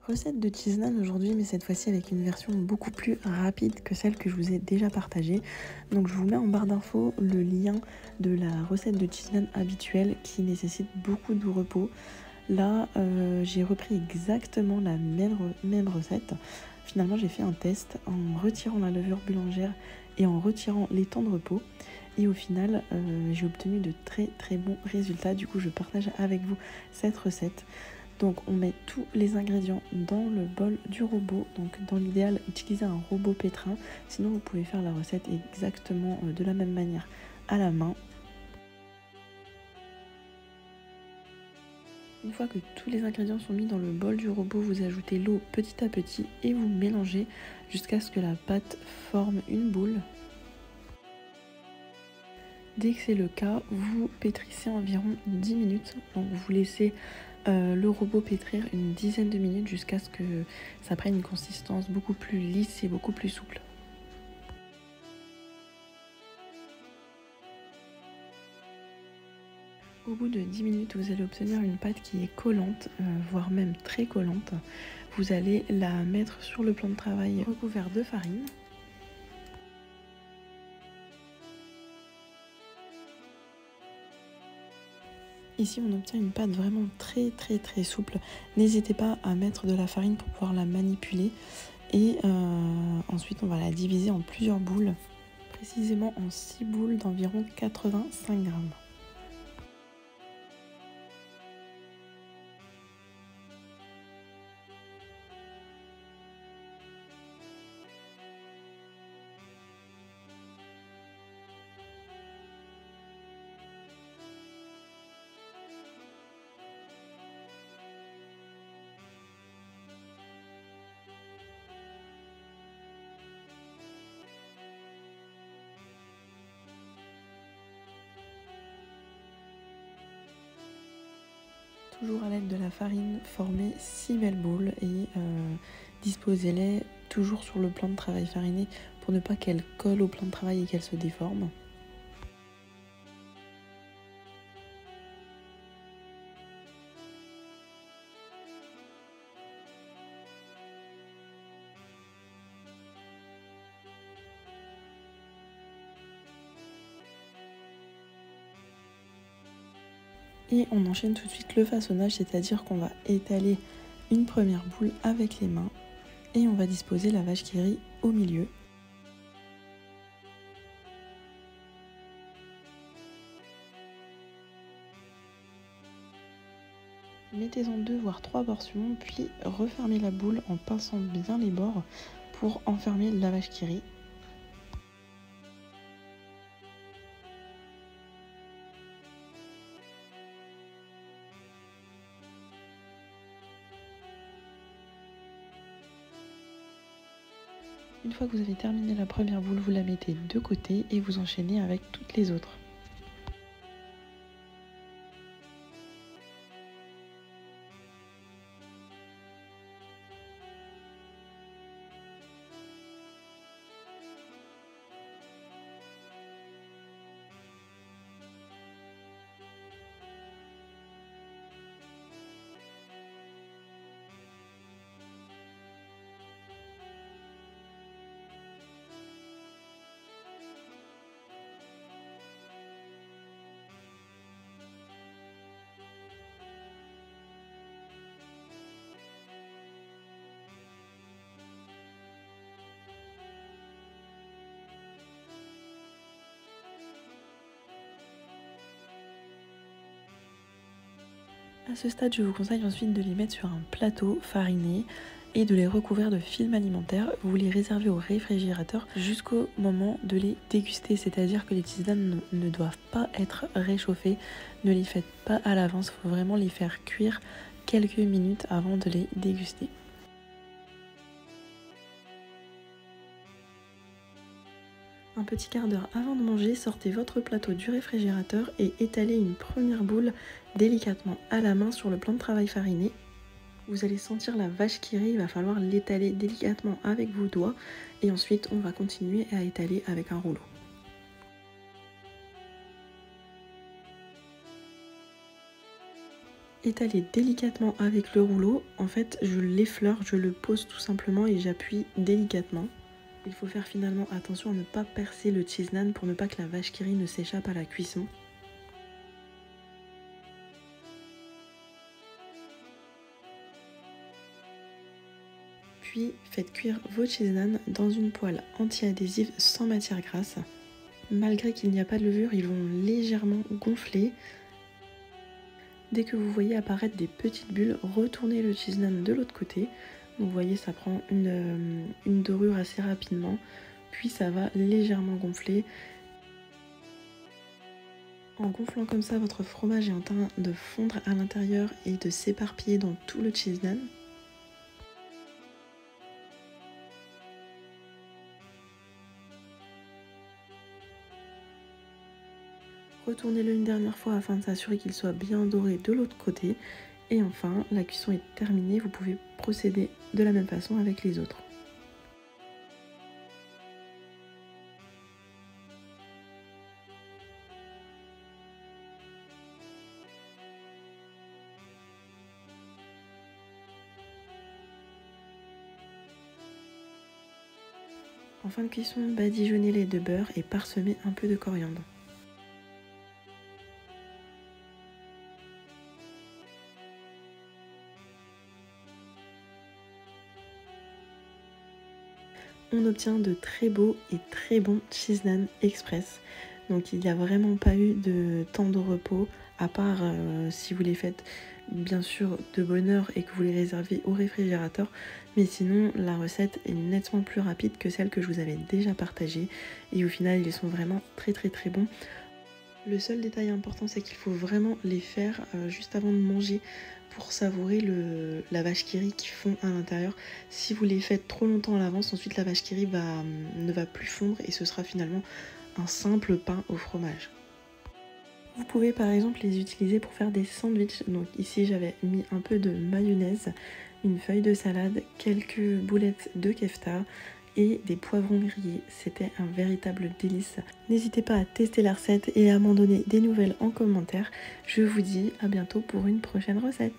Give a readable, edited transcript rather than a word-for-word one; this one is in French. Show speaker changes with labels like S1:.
S1: Recette de cheese naan aujourd'hui, mais cette fois-ci avec une version beaucoup plus rapide que celle que je vous ai déjà partagée. Donc je vous mets en barre d'infos le lien de la recette de cheese naan habituelle qui nécessite beaucoup de repos. Là, j'ai repris exactement la même recette. Finalement, j'ai fait un test en retirant la levure boulangère et en retirant les temps de repos. Et au final, j'ai obtenu de très bons résultats. Du coup, je partage avec vous cette recette. Donc on met tous les ingrédients dans le bol du robot. Donc dans l'idéal, utilisez un robot pétrin. Sinon vous pouvez faire la recette exactement de la même manière à la main. Une fois que tous les ingrédients sont mis dans le bol du robot, vous ajoutez l'eau petit à petit et vous mélangez jusqu'à ce que la pâte forme une boule. Dès que c'est le cas, vous pétrissez environ 10 minutes. Donc vous laissez le robot pétrir une dizaine de minutes jusqu'à ce que ça prenne une consistance beaucoup plus lisse et beaucoup plus souple. Au bout de 10 minutes, vous allez obtenir une pâte qui est collante, voire même très collante. Vous allez la mettre sur le plan de travail recouvert de farine. Ici, on obtient une pâte vraiment très souple. N'hésitez pas à mettre de la farine pour pouvoir la manipuler. Et ensuite, on va la diviser en plusieurs boules, précisément en 6 boules d'environ 85 grammes. Toujours à l'aide de la farine, formez 6 belles boules et disposez-les toujours sur le plan de travail fariné pour ne pas qu'elles collent au plan de travail et qu'elles se déforment. Et on enchaîne tout de suite le façonnage, c'est-à-dire qu'on va étaler une première boule avec les mains et on va disposer la vache qui rit au milieu. Mettez-en 2 voire 3 portions, puis refermez la boule en pinçant bien les bords pour enfermer la vache qui rit. Une fois que vous avez terminé la première boule, vous la mettez de côté et vous enchaînez avec toutes les autres. À ce stade, je vous conseille ensuite de les mettre sur un plateau fariné et de les recouvrir de film alimentaire. Vous les réservez au réfrigérateur jusqu'au moment de les déguster, c'est-à-dire que les tisanes ne doivent pas être réchauffées. Ne les faites pas à l'avance, il faut vraiment les faire cuire quelques minutes avant de les déguster. Un petit quart d'heure avant de manger, sortez votre plateau du réfrigérateur et étalez une première boule délicatement à la main sur le plan de travail fariné. Vous allez sentir la vache qui rit, il va falloir l'étaler délicatement avec vos doigts et ensuite on va continuer à étaler avec un rouleau. Étaler délicatement avec le rouleau, en fait je l'effleure, je le pose tout simplement et j'appuie délicatement. Il faut faire finalement attention à ne pas percer le cheese naan pour ne pas que la vache qui rit ne s'échappe à la cuisson. Puis faites cuire vos cheese naan dans une poêle anti-adhésive sans matière grasse. Malgré qu'il n'y a pas de levure, ils vont légèrement gonfler. Dès que vous voyez apparaître des petites bulles, retournez le cheese naan de l'autre côté. Donc vous voyez, ça prend une dorure assez rapidement, puis ça va légèrement gonfler. En gonflant comme ça, votre fromage est en train de fondre à l'intérieur et de s'éparpiller dans tout le cheese naan. Retournez-le une dernière fois afin de s'assurer qu'il soit bien doré de l'autre côté. Et enfin, la cuisson est terminée, vous pouvez procéder de la même façon avec les autres. En fin de cuisson, badigeonnez-les de beurre et parsemez un peu de coriandre. On obtient de très beaux et très bons cheese naan express. Donc il n'y a vraiment pas eu de temps de repos, à part si vous les faites bien sûr de bonne heure et que vous les réservez au réfrigérateur. Mais sinon, la recette est nettement plus rapide que celle que je vous avais déjà partagée. Et au final, ils sont vraiment très bons. Le seul détail important, c'est qu'il faut vraiment les faire juste avant de manger pour savourer la vache qui rit qui fond à l'intérieur. Si vous les faites trop longtemps à l'avance, ensuite la vache qui rit ne va plus fondre et ce sera finalement un simple pain au fromage. Vous pouvez par exemple les utiliser pour faire des sandwichs. Donc ici j'avais mis un peu de mayonnaise, une feuille de salade, quelques boulettes de kefta et des poivrons grillés. C'était un véritable délice. N'hésitez pas à tester la recette et à m'en donner des nouvelles en commentaire. Je vous dis à bientôt pour une prochaine recette.